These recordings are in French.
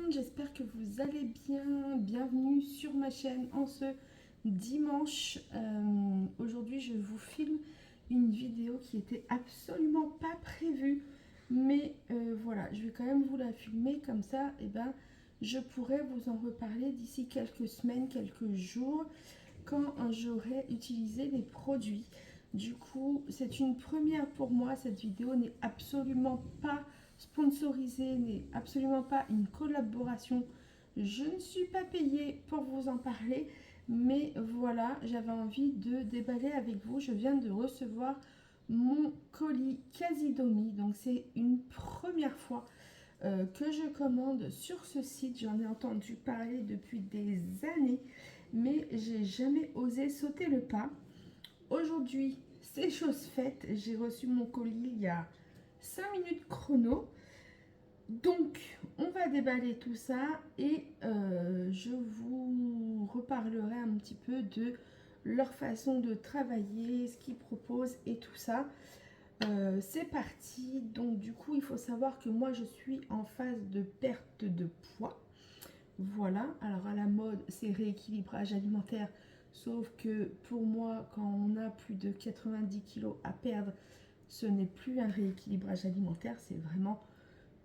monde, j'espère que vous allez bien. Bienvenue sur ma chaîne en ce dimanche. Aujourd'hui, je vous filme une vidéo qui était absolument pas prévue. Mais voilà, je vais quand même vous la filmer comme ça. Et ben, je pourrais vous en reparler d'ici quelques semaines, quelques jours, quand j'aurai utilisé les produits. Du coup, c'est une première pour moi. Cette vidéo n'est absolument pas sponsorisée, n'est absolument pas une collaboration. Je ne suis pas payée pour vous en parler, mais voilà, j'avais envie de déballer avec vous. Je viens de recevoir mon colis Casidomi, donc c'est une première fois que je commande sur ce site. J'en ai entendu parler depuis des années, mais j'ai jamais osé sauter le pas. Aujourd'hui, c'est chose faite. J'ai reçu mon colis il y a 5 minutes chrono. Donc, on va déballer tout ça et je vous reparlerai un petit peu de leur façon de travailler, ce qu'ils proposent et tout ça. C'est parti. Donc, du coup, il faut savoir que moi, je suis en phase de perte de poids. Voilà, alors à la mode, c'est rééquilibrage alimentaire, sauf que pour moi, quand on a plus de 90 kilos à perdre, ce n'est plus un rééquilibrage alimentaire, c'est vraiment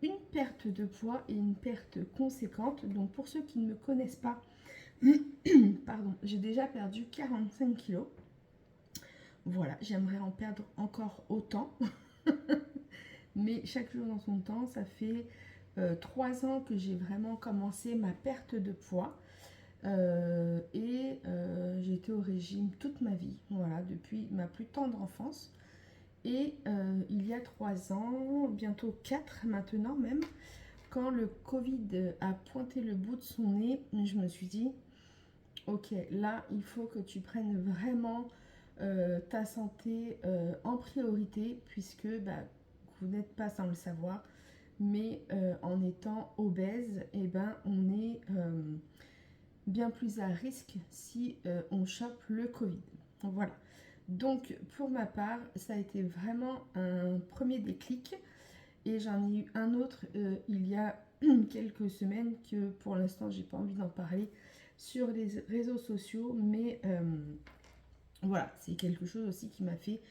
une perte de poids et une perte conséquente. Donc pour ceux qui ne me connaissent pas, pardon, j'ai déjà perdu 45 kilos. Voilà, j'aimerais en perdre encore autant, mais chaque jour dans son temps. Ça fait 3 ans que j'ai vraiment commencé ma perte de poids. J'ai été au régime toute ma vie, voilà, depuis ma plus tendre enfance. Et il y a 3 ans, bientôt 4 maintenant même, quand le Covid a pointé le bout de son nez, je me suis dit, ok, là, il faut que tu prennes vraiment ta santé en priorité, puisque bah, vous n'êtes pas sans le savoir, mais en étant obèse, eh ben, on est bien plus à risque si on chope le Covid. Voilà. Donc pour ma part, ça a été vraiment un premier déclic et j'en ai eu un autre il y a quelques semaines que pour l'instant j'ai pas envie d'en parler sur les réseaux sociaux, mais voilà, c'est quelque chose aussi qui m'a fait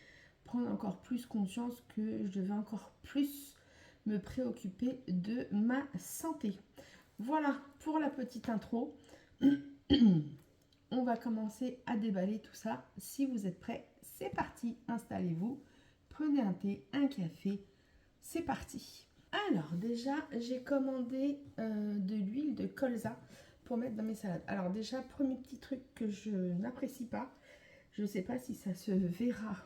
prendre encore plus conscience que je devais encore plus me préoccuper de ma santé. Voilà pour la petite intro. On va commencer à déballer tout ça. Si vous êtes prêts, c'est parti. Installez-vous, prenez un thé, un café. C'est parti. Alors déjà, j'ai commandé de l'huile de colza pour mettre dans mes salades. Alors déjà, premier petit truc que je n'apprécie pas. Je ne sais pas si ça se verra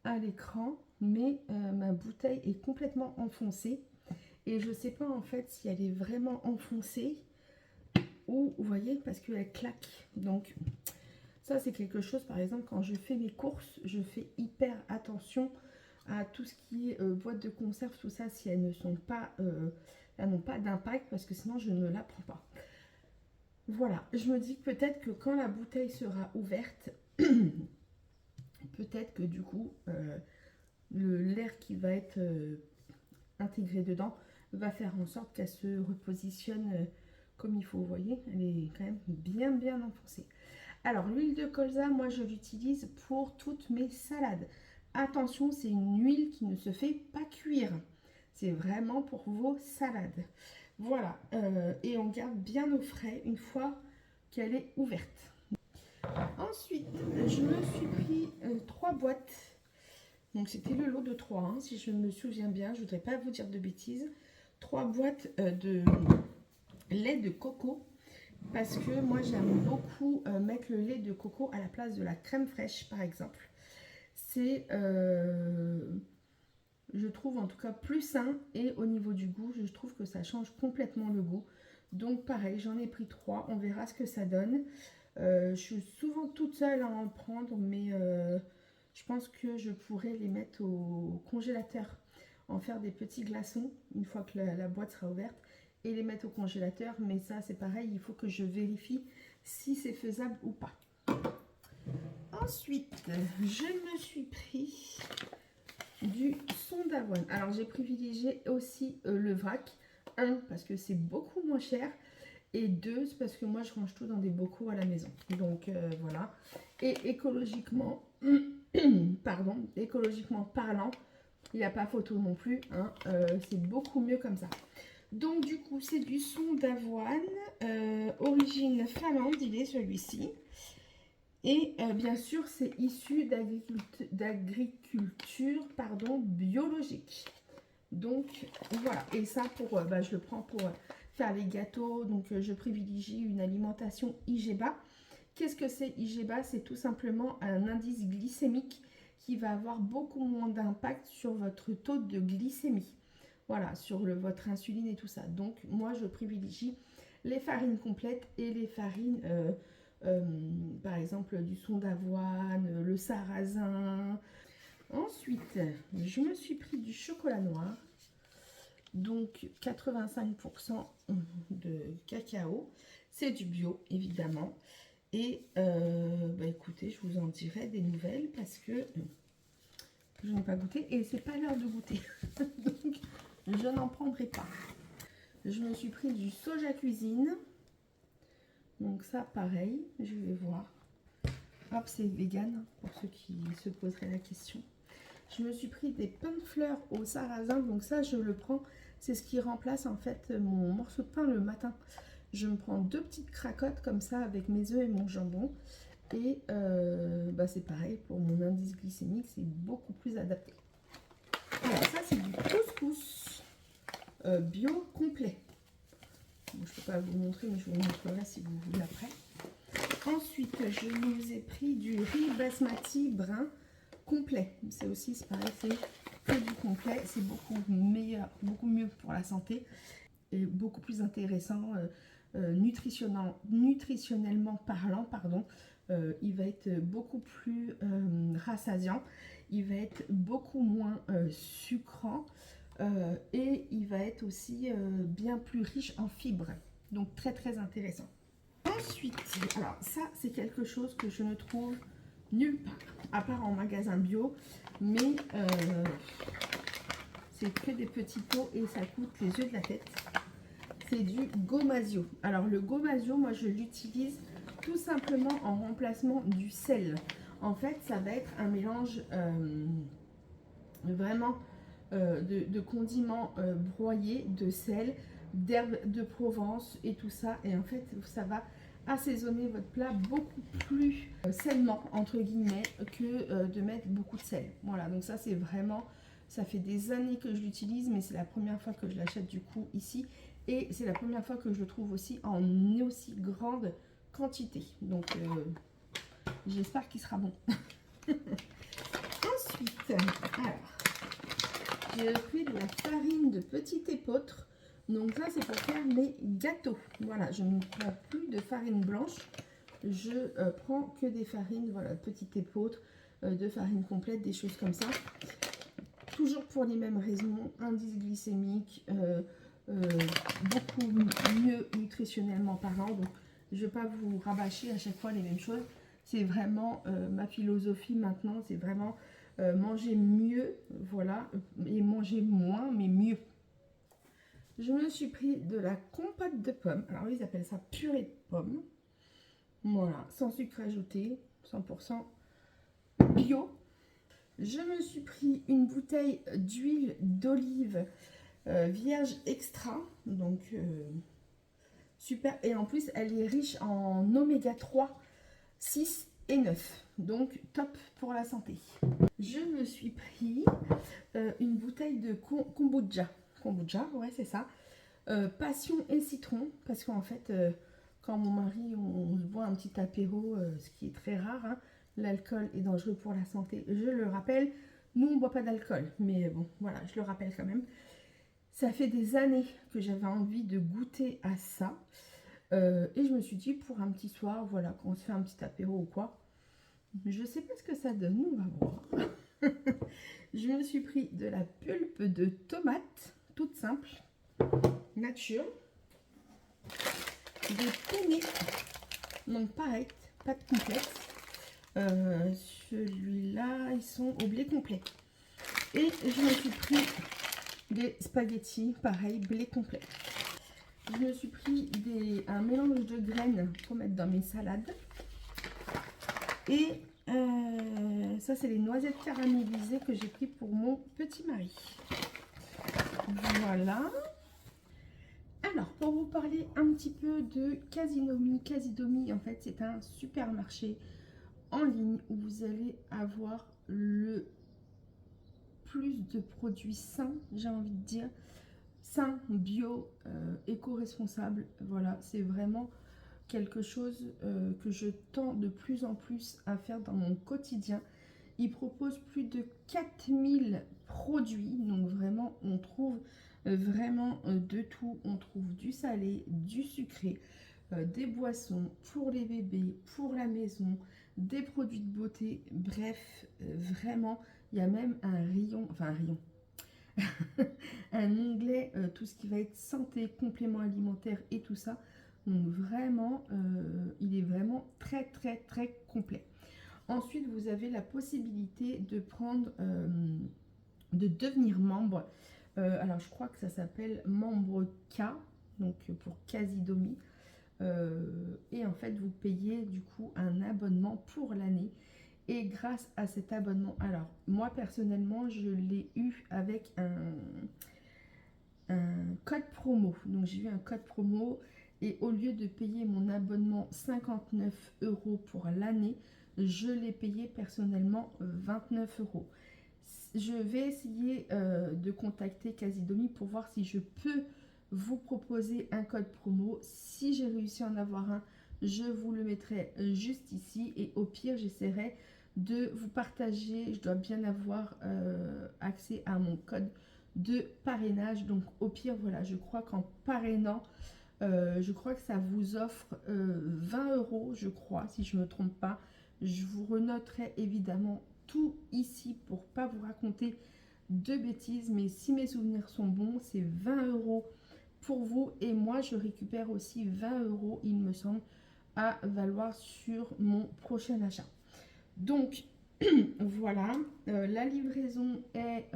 à l'écran, mais ma bouteille est complètement enfoncée. Et je ne sais pas en fait si elle est vraiment enfoncée ou, vous voyez, parce qu'elle claque. Donc ça, c'est quelque chose, par exemple, quand je fais mes courses, je fais hyper attention à tout ce qui est boîte de conserve, tout ça, si elles ne sont pas, elles n'ont pas d'impact, parce que sinon je ne la prends pas. Voilà, je me dis que peut-être que quand la bouteille sera ouverte, peut-être que du coup, l'air qui va être intégré dedans va faire en sorte qu'elle se repositionne comme il faut. Vous voyez, elle est quand même bien enfoncée. Alors, l'huile de colza, moi, je l'utilise pour toutes mes salades. Attention, c'est une huile qui ne se fait pas cuire. C'est vraiment pour vos salades. Voilà, et on garde bien au frais une fois qu'elle est ouverte. Ensuite, je me suis pris 3 boîtes. Donc, c'était le lot de 3, hein, si je me souviens bien. Je ne voudrais pas vous dire de bêtises. 3 boîtes de lait de coco. Parce que moi j'aime beaucoup mettre le lait de coco à la place de la crème fraîche par exemple. C'est, je trouve en tout cas plus sain, et au niveau du goût, je trouve que ça change complètement le goût. Donc pareil, j'en ai pris 3, on verra ce que ça donne. Je suis souvent toute seule à en prendre, mais je pense que je pourrais les mettre au congélateur, en faire des petits glaçons une fois que la boîte sera ouverte, et les mettre au congélateur. Mais ça, c'est pareil, il faut que je vérifie si c'est faisable ou pas. Ensuite, je me suis pris du son d'avoine. Alors, j'ai privilégié aussi le vrac. Un, parce que c'est beaucoup moins cher. Et deux, c'est parce que moi, je range tout dans des bocaux à la maison. Donc, voilà. Et écologiquement, pardon, écologiquement parlant, il n'y a pas photo non plus. Hein, c'est beaucoup mieux comme ça. Donc, du coup, c'est du son d'avoine. Origine flamande, il est celui-ci. Et bien sûr, c'est issu d'agriculture biologique. Donc voilà, et ça je le prends pour faire les gâteaux. Donc je privilégie une alimentation IGBA. Qu'est-ce que c'est IGBA? C'est tout simplement un indice glycémique qui va avoir beaucoup moins d'impact sur votre taux de glycémie. Voilà, sur votre insuline et tout ça. Donc moi je privilégie les farines complètes et les farines, par exemple du son d'avoine, le sarrasin. Ensuite, je me suis pris du chocolat noir, donc 85% de cacao. C'est du bio, évidemment. Et écoutez, je vous en dirai des nouvelles parce que je n'ai pas goûté et c'est pas l'heure de goûter. Donc, je n'en prendrai pas. Je me suis pris du soja cuisine. Donc ça, pareil, je vais voir. Hop, c'est vegan, pour ceux qui se poseraient la question. Je me suis pris des pains de fleurs au sarrasin, donc ça je le prends, c'est ce qui remplace en fait mon morceau de pain le matin. Je me prends 2 petites cracottes comme ça avec mes œufs et mon jambon. Et c'est pareil, pour mon indice glycémique, c'est beaucoup plus adapté. Alors ça c'est du couscous bio complet. Bon, je ne peux pas vous montrer, mais je vous montrerai si vous voulez après. Ensuite, je vous ai pris du riz basmati brun complet. C'est aussi, c'est pareil, c'est que du complet. C'est beaucoup meilleur, beaucoup mieux pour la santé et beaucoup plus intéressant nutritionnellement parlant, pardon. Il va être beaucoup plus rassasiant. Il va être beaucoup moins sucrant et il va être aussi bien plus riche en fibres. Donc très très intéressant. Ensuite, alors ça c'est quelque chose que je ne trouve nulle part, à part en magasin bio, mais c'est que des petits pots et ça coûte les yeux de la tête. C'est du Gomasio. Alors le Gomasio, moi je l'utilise tout simplement en remplacement du sel. En fait, ça va être un mélange vraiment de condiments broyés, de sel, d'herbes de Provence et tout ça. Et en fait, ça va assaisonner votre plat beaucoup plus sainement, entre guillemets, que de mettre beaucoup de sel. Voilà, donc ça c'est vraiment, ça fait des années que je l'utilise, mais c'est la première fois que je l'achète du coup ici. Et c'est la première fois que je le trouve aussi en aussi grande quantité. Donc j'espère qu'il sera bon. Ensuite, alors, j'ai pris de la farine de petit épeautre. Donc là, c'est pour faire les gâteaux. Voilà, je ne prends plus de farine blanche. Je prends que des farines, voilà, petit épeautre, de farine complète, des choses comme ça. Toujours pour les mêmes raisons, indice glycémique, beaucoup mieux nutritionnellement parlant. Donc, je ne vais pas vous rabâcher à chaque fois les mêmes choses. C'est vraiment ma philosophie maintenant, c'est vraiment manger mieux, voilà, et manger moins, mais mieux. Je me suis pris de la compote de pommes. Alors, ils appellent ça purée de pommes. Voilà, sans sucre ajouté, 100% bio. Je me suis pris une bouteille d'huile d'olive vierge extra. Donc, super. Et en plus, elle est riche en oméga 3, 6 et 9. Donc, top pour la santé. Je me suis pris une bouteille de kombucha. Kombucha, ouais, c'est ça. Passion et citron. Parce qu'en fait, quand mon mari, on se boit un petit apéro, ce qui est très rare, hein, l'alcool est dangereux pour la santé. Je le rappelle, nous, on ne boit pas d'alcool. Mais bon, voilà, je le rappelle quand même. Ça fait des années que j'avais envie de goûter à ça. Et je me suis dit, pour un petit soir, voilà, quand on se fait un petit apéro ou quoi, je ne sais pas ce que ça donne, on va voir. Je me suis pris de la pulpe de tomate, toute simple, nature. Des penne, donc pareil, pas de complète. Celui-là, ils sont au blé complet. Et je me suis pris des spaghettis, pareil, blé complet. Je me suis pris un mélange de graines pour mettre dans mes salades. Et ça, c'est les noisettes caramélisées que j'ai pris pour mon petit mari. Voilà. Alors, pour vous parler un petit peu de Casidomi. Casidomi, en fait, c'est un supermarché en ligne où vous allez avoir le plus de produits sains, j'ai envie de dire. Sains, bio, éco-responsables. Voilà, c'est vraiment quelque chose que je tends de plus en plus à faire dans mon quotidien. Il propose plus de 4000 produits, donc vraiment on trouve vraiment de tout. On trouve du salé, du sucré, des boissons pour les bébés, pour la maison, des produits de beauté, bref, vraiment, il y a même un rayon, un onglet, tout ce qui va être santé, compléments alimentaires et tout ça. Donc vraiment, il est vraiment très très très complet. Ensuite, vous avez la possibilité de prendre, de devenir membre. Alors, je crois que ça s'appelle membre K, donc pour Casidomi. Et en fait, vous payez du coup un abonnement pour l'année. Et grâce à cet abonnement, alors moi personnellement, je l'ai eu avec un code promo. Donc j'ai eu un code promo et au lieu de payer mon abonnement 59 € pour l'année, je l'ai payé personnellement 29 €. Je vais essayer de contacter Casidomi pour voir si je peux vous proposer un code promo. Si j'ai réussi à en avoir un, je vous le mettrai juste ici et au pire j'essaierai de vous partager. Je dois bien avoir accès à mon code de parrainage. Donc au pire, voilà, je crois qu'en parrainant, je crois que ça vous offre 20 €, je crois, si je ne me trompe pas. Je vous renoterai évidemment tout ici pour pas vous raconter de bêtises, mais si mes souvenirs sont bons, c'est 20 € pour vous et moi je récupère aussi 20 €, il me semble, à valoir sur mon prochain achat. Donc voilà, la livraison est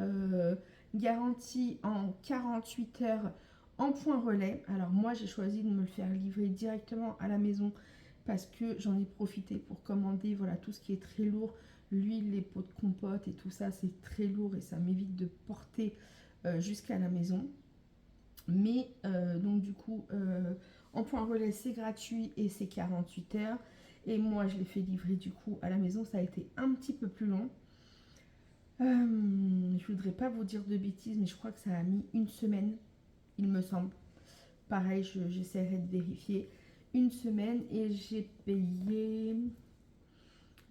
garantie en 48 heures en point relais. Alors moi j'ai choisi de me le faire livrer directement à la maison parce que j'en ai profité pour commander voilà tout ce qui est très lourd, l'huile, les pots de compote et tout ça, c'est très lourd et ça m'évite de porter jusqu'à la maison. Mais donc du coup en point relais c'est gratuit et c'est 48 heures. Et moi je l'ai fait livrer du coup à la maison, ça a été un petit peu plus long. Je voudrais pas vous dire de bêtises, mais je crois que ça a mis une semaine, il me semble. Pareil, j'essaierai de vérifier. Une semaine et j'ai payé,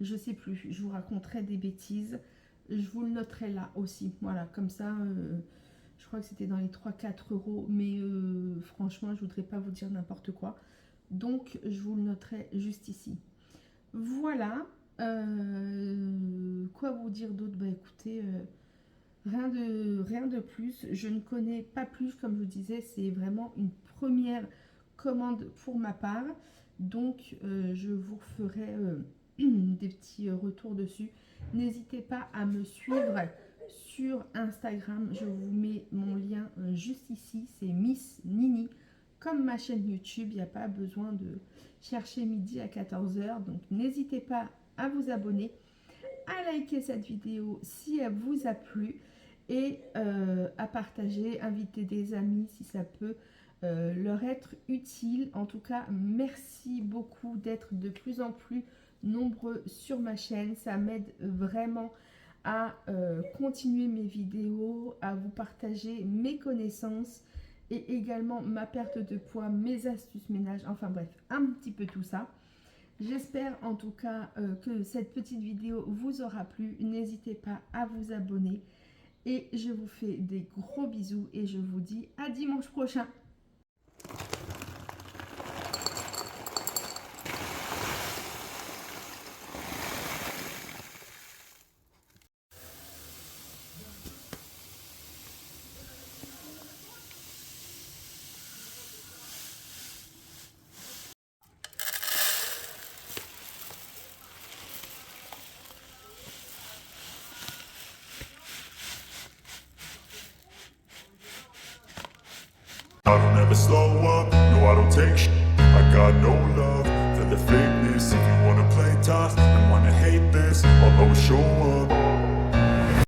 je sais plus, je vous raconterai des bêtises. Je vous le noterai là aussi, voilà, comme ça, je crois que c'était dans les 3-4 €, mais franchement, je voudrais pas vous dire n'importe quoi. Donc, je vous le noterai juste ici. Voilà, quoi vous dire d'autre? Bah écoutez, rien de plus. Je ne connais pas plus, comme je vous disais, c'est vraiment une première commande pour ma part. Donc, je vous ferai des petits retours dessus. N'hésitez pas à me suivre sur Instagram. Je vous mets mon lien juste ici. C'est Miss Nini, comme ma chaîne YouTube. Il n'y a pas besoin de chercher midi à 14 h. Donc, n'hésitez pas à vous abonner, à liker cette vidéo si elle vous a plu et à partager, inviter des amis si ça peut leur être utile. En tout cas, merci beaucoup d'être de plus en plus nombreux sur ma chaîne. Ça m'aide vraiment à continuer mes vidéos, à vous partager mes connaissances et également ma perte de poids, mes astuces ménage, enfin bref, un petit peu tout ça. J'espère en tout cas que cette petite vidéo vous aura plu. N'hésitez pas à vous abonner et je vous fais des gros bisous et je vous dis à dimanche prochain. glow up. No, I don't take sh. I got no love for the fakeness. If you wanna play tough and wanna hate this, I'll always show